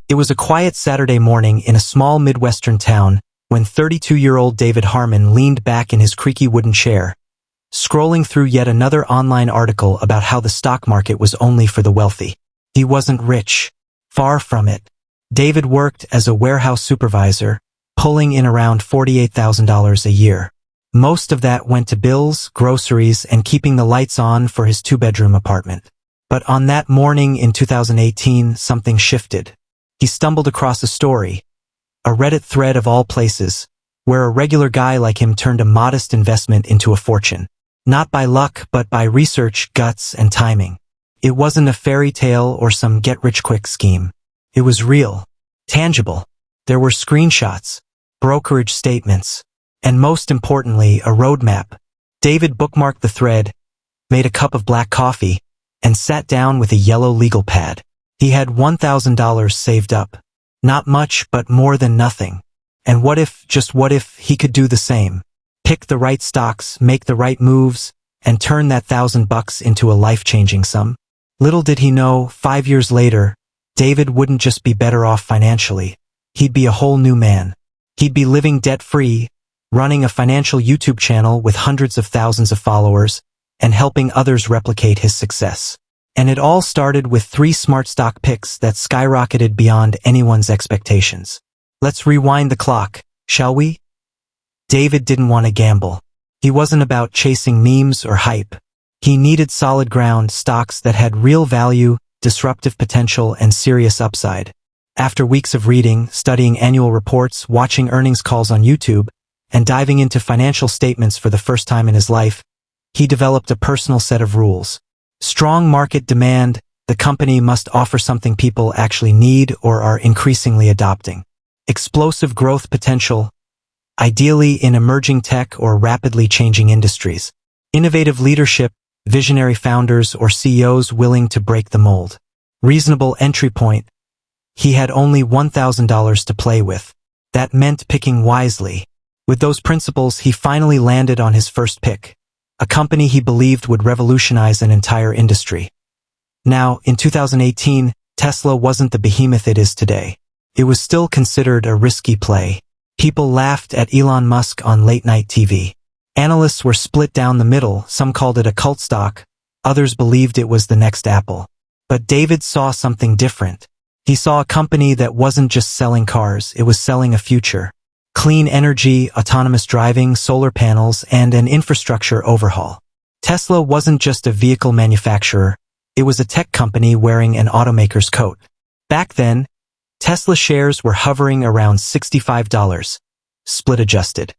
It was a quiet Saturday morning in a small Midwestern town when 32-year-old David Harmon leaned back in his creaky wooden chair, scrolling through yet another online article about how the stock market was only for the wealthy. He wasn't rich. Far from it. David worked as a warehouse supervisor, pulling in around $48,000 a year. Most of that went to bills, groceries, and keeping the lights on for his two-bedroom apartment. But on that morning in 2018, something shifted. He stumbled across a story, a Reddit thread of all places, where a regular guy like him turned a modest investment into a fortune. Not by luck, but by research, guts, and timing. It wasn't a fairy tale or some get-rich-quick scheme. It was real, tangible. There were screenshots, brokerage statements, and most importantly, a roadmap. David bookmarked the thread, made a cup of black coffee, and sat down with a yellow legal pad. He had $1,000 saved up. Not much, but more than nothing. And what if, just what if, he could do the same? Pick the right stocks, make the right moves, and turn that $1,000 into a life-changing sum? Little did he know, 5 years later, David wouldn't just be better off financially. He'd be a whole new man. He'd be living debt-free, running a financial YouTube channel with hundreds of thousands of followers, and helping others replicate his success. And it all started with 3 smart stock picks that skyrocketed beyond anyone's expectations. Let's rewind the clock, shall we? David didn't want to gamble. He wasn't about chasing memes or hype. He needed solid ground, stocks that had real value, disruptive potential, and serious upside. After weeks of reading, studying annual reports, watching earnings calls on YouTube, and diving into financial statements for the first time in his life, he developed a personal set of rules. Strong market demand, the company must offer something people actually need or are increasingly adopting. Explosive growth potential, ideally in emerging tech or rapidly changing industries. Innovative leadership, visionary founders or CEOs willing to break the mold. Reasonable entry point. He had only $1,000 to play with. That meant picking wisely. With those principles, he finally landed on his first pick, a company he believed would revolutionize an entire industry. Now, in 2018, Tesla wasn't the behemoth it is today. It was still considered a risky play. People laughed at Elon Musk on late-night TV. Analysts were split down the middle, some called it a cult stock, others believed it was the next Apple. But David saw something different. He saw a company that wasn't just selling cars, it was selling a future. Clean energy, autonomous driving, solar panels, and an infrastructure overhaul. Tesla wasn't just a vehicle manufacturer, it was a tech company wearing an automaker's coat. Back then, Tesla shares were hovering around $65, split adjusted.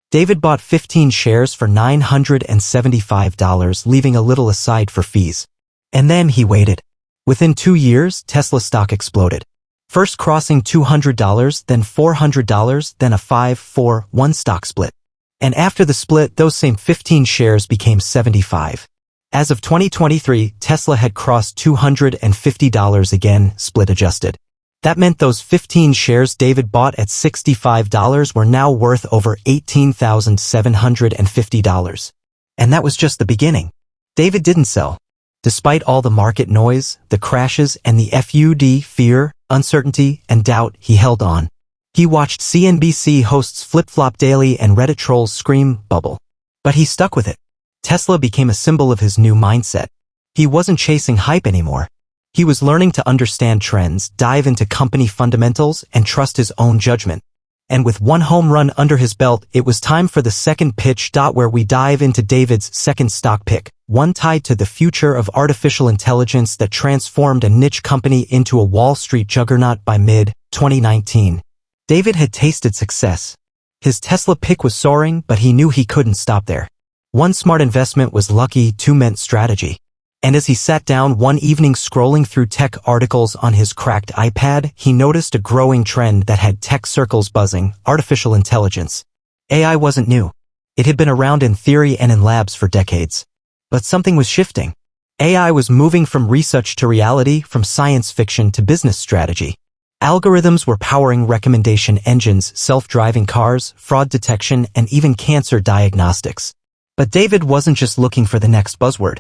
David bought 15 shares for $975, leaving a little aside for fees. And then he waited. Within 2 years, Tesla stock exploded. First crossing $200, then $400, then a 5-4-1 stock split. And after the split, those same 15 shares became 75. As of 2023, Tesla had crossed $250 again, split adjusted. That meant those 15 shares David bought at $65 were now worth over $18,750. And that was just the beginning. David didn't sell. Despite all the market noise, the crashes, and the FUD, fear, uncertainty, and doubt, he held on. He watched CNBC hosts flip-flop daily and Reddit trolls scream, bubble. But he stuck with it. Tesla became a symbol of his new mindset. He wasn't chasing hype anymore. He was learning to understand trends, dive into company fundamentals, and trust his own judgment. And with one home run under his belt, it was time for the second pitch. Where we dive into David's second stock pick, one tied to the future of artificial intelligence that transformed a niche company into a Wall Street juggernaut by mid-2019. David had tasted success. His Tesla pick was soaring, but he knew he couldn't stop there. One smart investment was lucky, 2 meant strategy. And as he sat down one evening scrolling through tech articles on his cracked iPad, he noticed a growing trend that had tech circles buzzing: artificial intelligence. AI wasn't new. It had been around in theory and in labs for decades. But something was shifting. AI was moving from research to reality, from science fiction to business strategy. Algorithms were powering recommendation engines, self-driving cars, fraud detection, and even cancer diagnostics. But David wasn't just looking for the next buzzword.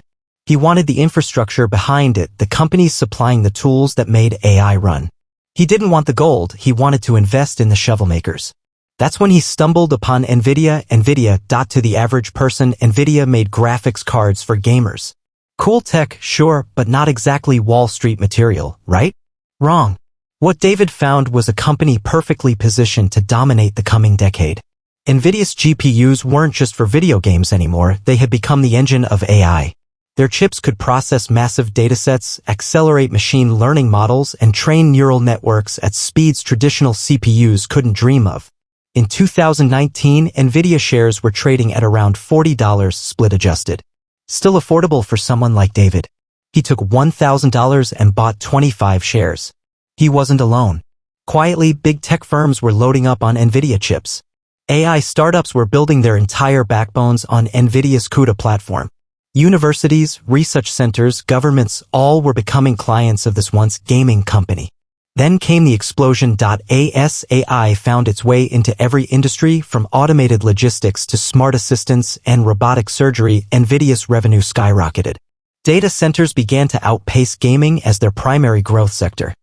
He wanted the infrastructure behind it, the companies supplying the tools that made AI run. He didn't want the gold, he wanted to invest in the shovel makers. That's when he stumbled upon NVIDIA. To the average person, NVIDIA made graphics cards for gamers. Cool tech, sure, but not exactly Wall Street material, right? Wrong. What David found was a company perfectly positioned to dominate the coming decade. NVIDIA's GPUs weren't just for video games anymore, they had become the engine of AI. Their chips could process massive datasets, accelerate machine learning models, and train neural networks at speeds traditional CPUs couldn't dream of. In 2019, NVIDIA shares were trading at around $40 split adjusted. Still affordable for someone like David. He took $1,000 and bought 25 shares. He wasn't alone. Quietly, big tech firms were loading up on NVIDIA chips. AI startups were building their entire backbones on NVIDIA's CUDA platform. Universities, research centers, governments, all were becoming clients of this once gaming company. Then came the explosion. As AI found its way into every industry, from automated logistics to smart assistants and robotic surgery, NVIDIA's revenue skyrocketed. Data centers began to outpace gaming as their primary growth sector.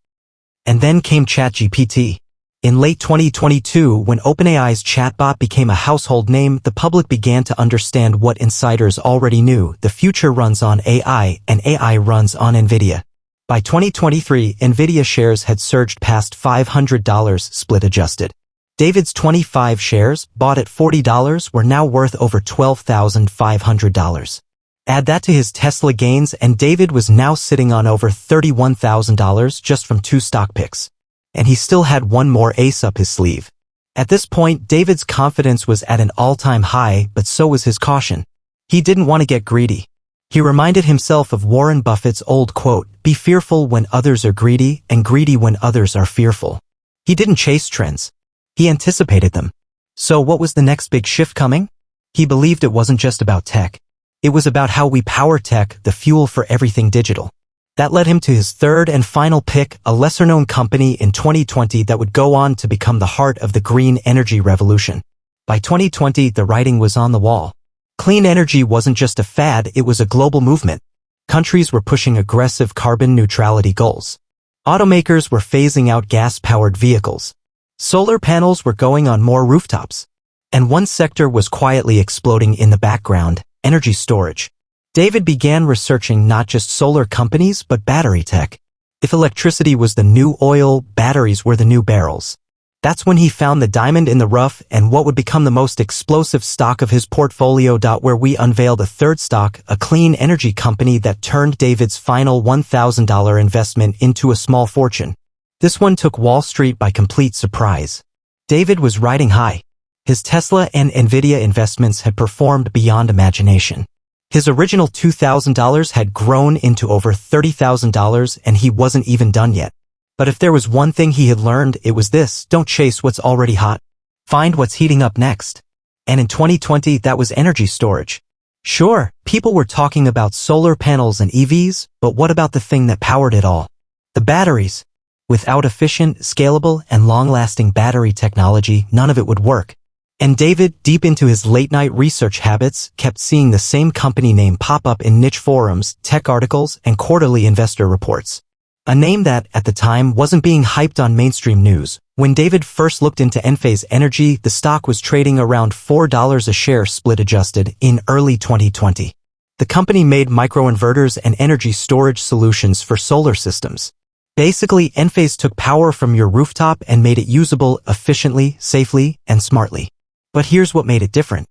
And then came ChatGPT. In late 2022, when OpenAI's chatbot became a household name, the public began to understand what insiders already knew: the future runs on AI, and AI runs on NVIDIA. By 2023, NVIDIA shares had surged past $500 split adjusted. David's 25 shares, bought at $40, were now worth over $12,500. Add that to his Tesla gains, and David was now sitting on over $31,000 just from 2 stock picks. And he still had one more ace up his sleeve. At this point, David's confidence was at an all-time high, but so was his caution. He didn't want to get greedy. He reminded himself of Warren Buffett's old quote, "Be fearful when others are greedy, and greedy when others are fearful." He didn't chase trends. He anticipated them. So what was the next big shift coming? He believed it wasn't just about tech. It was about how we power tech, the fuel for everything digital. That led him to his third and final pick, a lesser-known company in 2020 that would go on to become the heart of the green energy revolution. By 2020, the writing was on the wall. Clean energy wasn't just a fad, it was a global movement. Countries were pushing aggressive carbon neutrality goals. Automakers were phasing out gas-powered vehicles. Solar panels were going on more rooftops. And one sector was quietly exploding in the background: energy storage. David began researching not just solar companies, but battery tech. If electricity was the new oil, batteries were the new barrels. That's when he found the diamond in the rough and what would become the most explosive stock of his portfolio. Where we unveiled a third stock, a clean energy company that turned David's final $1,000 investment into a small fortune. This one took Wall Street by complete surprise. David was riding high. His Tesla and NVIDIA investments had performed beyond imagination. His original $2,000 had grown into over $30,000, and he wasn't even done yet. But if there was one thing he had learned, it was this: don't chase what's already hot. Find what's heating up next. And in 2020, that was energy storage. Sure, people were talking about solar panels and EVs, but what about the thing that powered it all? The batteries. Without efficient, scalable, and long-lasting battery technology, none of it would work. And David, deep into his late-night research habits, kept seeing the same company name pop up in niche forums, tech articles, and quarterly investor reports. A name that, at the time, wasn't being hyped on mainstream news. When David first looked into Enphase Energy, the stock was trading around $4 a share split adjusted in early 2020. The company made microinverters and energy storage solutions for solar systems. Basically, Enphase took power from your rooftop and made it usable efficiently, safely, and smartly. But here's what made it different.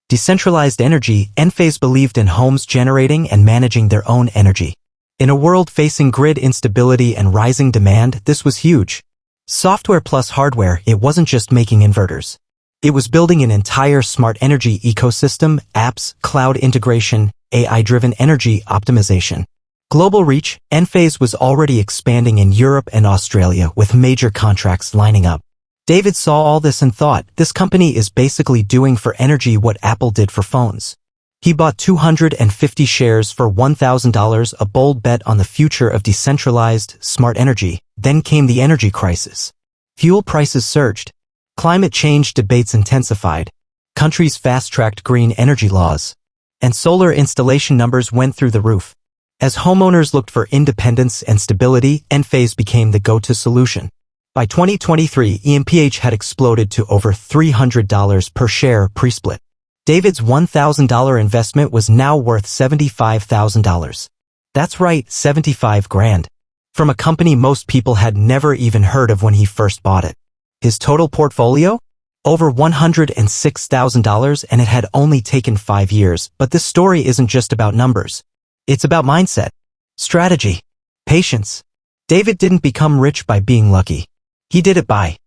Decentralized energy. Enphase believed in homes generating and managing their own energy. In a world facing grid instability and rising demand, this was huge. Software plus hardware, it wasn't just making inverters. It was building an entire smart energy ecosystem: apps, cloud integration, AI-driven energy optimization. Global reach. Enphase was already expanding in Europe and Australia with major contracts lining up. David saw all this and thought, this company is basically doing for energy what Apple did for phones. He bought 250 shares for $1,000, a bold bet on the future of decentralized, smart energy. Then came the energy crisis. Fuel prices surged. Climate change debates intensified. Countries fast-tracked green energy laws. And solar installation numbers went through the roof. As homeowners looked for independence and stability, Enphase became the go-to solution. By 2023, EMPH had exploded to over $300 per share pre-split. David's $1,000 investment was now worth $75,000. That's right, 75 grand. From a company most people had never even heard of when he first bought it. His total portfolio? Over $106,000, and it had only taken 5 years. But this story isn't just about numbers. It's about mindset, strategy, patience. David didn't become rich by being lucky. He did it by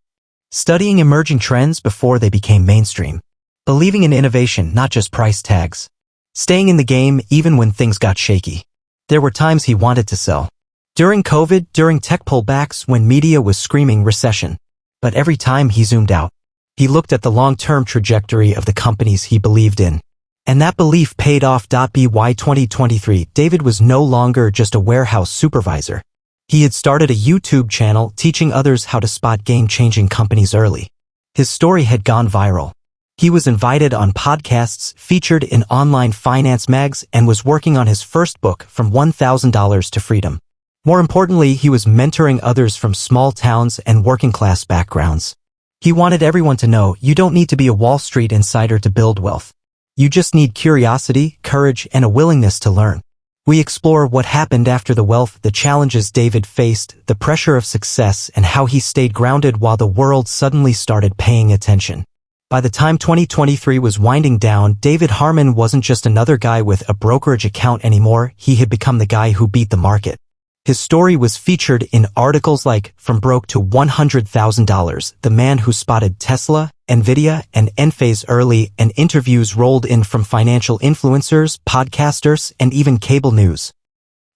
studying emerging trends before they became mainstream, believing in innovation, not just price tags, staying in the game even when things got shaky. There were times he wanted to sell. During COVID, during tech pullbacks, when media was screaming recession. But every time he zoomed out, he looked at the long-term trajectory of the companies he believed in. And that belief paid off. By 2023, David was no longer just a warehouse supervisor. He had started a YouTube channel teaching others how to spot game-changing companies early. His story had gone viral. He was invited on podcasts, featured in online finance mags, and was working on his first book, From $1,000 to Freedom. More importantly, he was mentoring others from small towns and working-class backgrounds. He wanted everyone to know you don't need to be a Wall Street insider to build wealth. You just need curiosity, courage, and a willingness to learn. We explore what happened after the wealth, the challenges David faced, the pressure of success, and how he stayed grounded while the world suddenly started paying attention. By the time 2023 was winding down, David Harmon wasn't just another guy with a brokerage account anymore. He had become the guy who beat the market. His story was featured in articles like From Broke to $100,000, The Man Who Spotted Tesla, NVIDIA, and Enphase Early, and interviews rolled in from financial influencers, podcasters, and even cable news.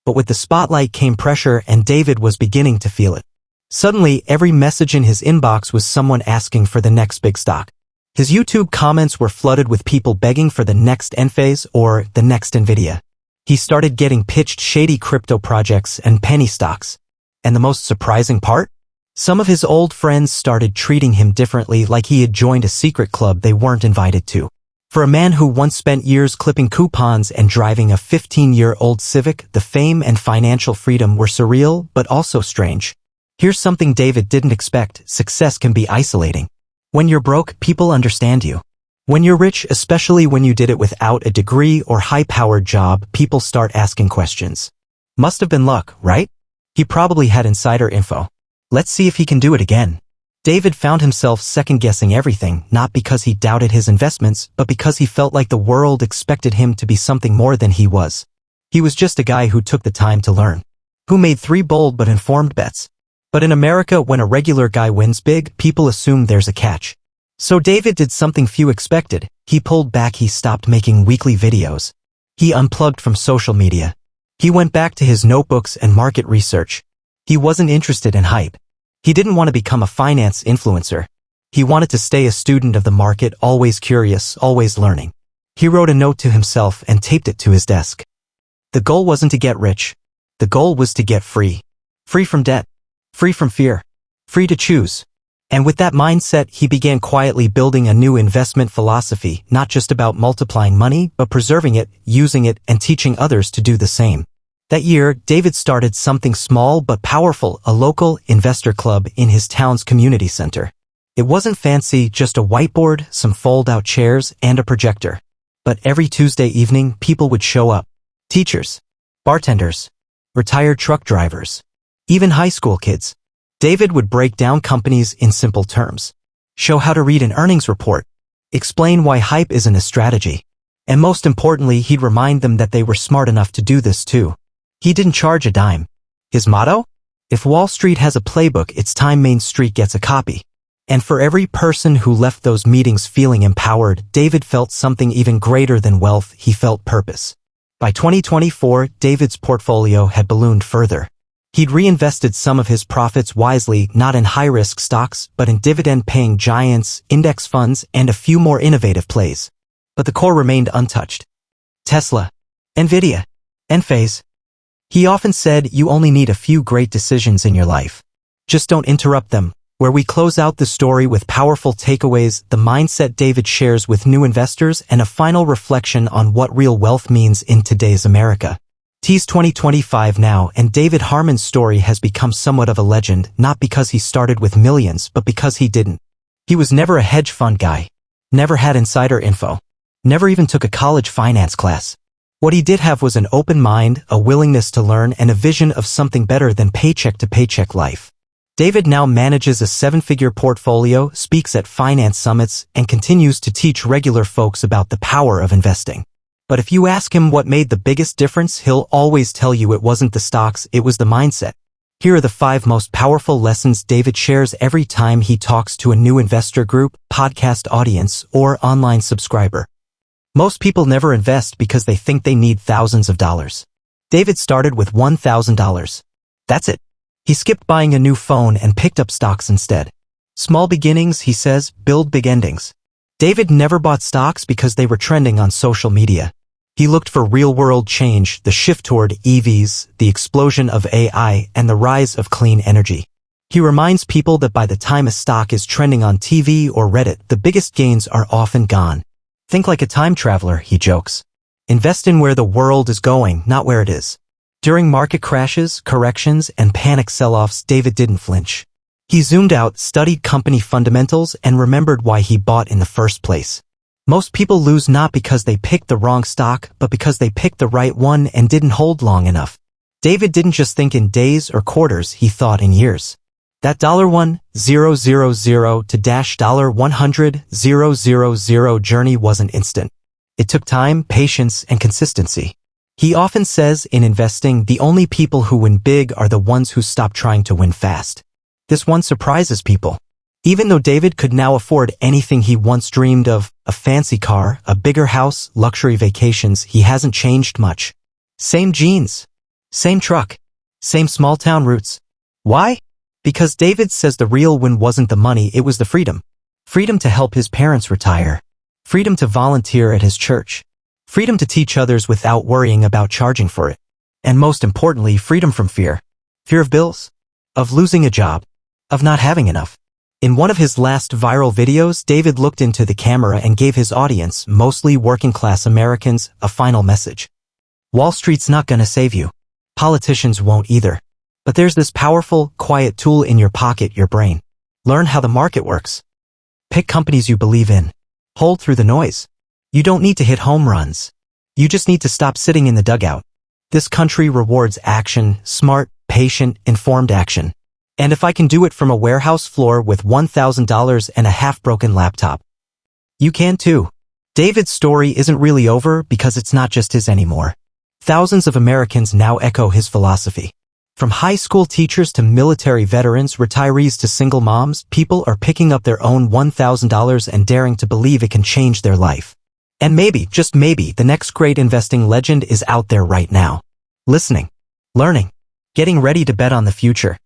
But with the spotlight came pressure, and David was beginning to feel it. Suddenly, every message in his inbox was someone asking for the next big stock. His YouTube comments were flooded with people begging for the next Enphase or the next NVIDIA. He started getting pitched shady crypto projects and penny stocks. And the most surprising part? Some of his old friends started treating him differently, like he had joined a secret club they weren't invited to. For a man who once spent years clipping coupons and driving a 15-year-old Civic, the fame and financial freedom were surreal, but also strange. Here's something David didn't expect: success can be isolating. When you're broke, people understand you. When you're rich, especially when you did it without a degree or high-powered job, people start asking questions. Must have been luck, right? He probably had insider info. Let's see if he can do it again. David found himself second-guessing everything, not because he doubted his investments, but because he felt like the world expected him to be something more than he was. He was just a guy who took the time to learn, who made 3 bold but informed bets. But in America, when a regular guy wins big, people assume there's a catch. So David did something few expected. He pulled back. He stopped making weekly videos. He unplugged from social media. He went back to his notebooks and market research. He wasn't interested in hype. He didn't want to become a finance influencer. He wanted to stay a student of the market, always curious, always learning. He wrote a note to himself and taped it to his desk. The goal wasn't to get rich. The goal was to get free. Free from debt. Free from fear. Free to choose. And with that mindset, he began quietly building a new investment philosophy, not just about multiplying money, but preserving it, using it, and teaching others to do the same. That year, David started something small but powerful, a local investor club in his town's community center. It wasn't fancy, just a whiteboard, some fold-out chairs, and a projector. But every Tuesday evening, people would show up. Teachers, bartenders, retired truck drivers, even high school kids. David would break down companies in simple terms, show how to read an earnings report, explain why hype isn't a strategy, and most importantly, he'd remind them that they were smart enough to do this too. He didn't charge a dime. His motto? If Wall Street has a playbook, it's time Main Street gets a copy. And for every person who left those meetings feeling empowered, David felt something even greater than wealth. He felt purpose. By 2024, David's portfolio had ballooned further. He'd reinvested some of his profits wisely, not in high-risk stocks, but in dividend-paying giants, index funds, and a few more innovative plays. But the core remained untouched. Tesla, NVIDIA, Enphase. He often said, you only need a few great decisions in your life. Just don't interrupt them. Where we close out the story with powerful takeaways, the mindset David shares with new investors, and a final reflection on what real wealth means in today's America. T's 2025 now, and David Harmon's story has become somewhat of a legend, not because he started with millions, but because he didn't. He was never a hedge fund guy. Never had insider info. Never even took a college finance class. What he did have was an open mind, a willingness to learn, and a vision of something better than paycheck-to-paycheck life. David now manages a seven-figure portfolio, speaks at finance summits, and continues to teach regular folks about the power of investing. But if you ask him what made the biggest difference, he'll always tell you it wasn't the stocks, it was the mindset. Here are the 5 most powerful lessons David shares every time he talks to a new investor group, podcast audience, or online subscriber. Most people never invest because they think they need thousands of dollars. David started with $1,000. That's it. He skipped buying a new phone and picked up stocks instead. Small beginnings, he says, build big endings. David never bought stocks because they were trending on social media. He looked for real-world change, the shift toward EVs, the explosion of AI, and the rise of clean energy. He reminds people that by the time a stock is trending on TV or Reddit, the biggest gains are often gone. Think like a time traveler, he jokes. Invest in where the world is going, not where it is. During market crashes, corrections, and panic sell-offs, David didn't flinch. He zoomed out, studied company fundamentals, and remembered why he bought in the first place. Most people lose not because they picked the wrong stock, but because they picked the right one and didn't hold long enough. David didn't just think in days or quarters, he thought in years. That $1,000 to $100,000 journey wasn't instant. It took time, patience, and consistency. He often says in investing, the only people who win big are the ones who stop trying to win fast. This one surprises people. Even though David could now afford anything he once dreamed of, a fancy car, a bigger house, luxury vacations, he hasn't changed much. Same jeans. Same truck. Same small-town roots. Why? Because David says the real win wasn't the money, it was the freedom. Freedom to help his parents retire. Freedom to volunteer at his church. Freedom to teach others without worrying about charging for it. And most importantly, freedom from fear. Fear of bills. Of losing a job. Of not having enough. In one of his last viral videos, David looked into the camera and gave his audience, mostly working-class Americans, a final message. Wall Street's not gonna save you. Politicians won't either. But there's this powerful, quiet tool in your pocket, your brain. Learn how the market works. Pick companies you believe in. Hold through the noise. You don't need to hit home runs. You just need to stop sitting in the dugout. This country rewards action, smart, patient, informed action. And if I can do it from a warehouse floor with $1,000 and a half-broken laptop, you can too. David's story isn't really over because it's not just his anymore. Thousands of Americans now echo his philosophy. From high school teachers to military veterans, retirees to single moms, people are picking up their own $1,000 and daring to believe it can change their life. And maybe, just maybe, the next great investing legend is out there right now. Listening. Learning. Getting ready to bet on the future.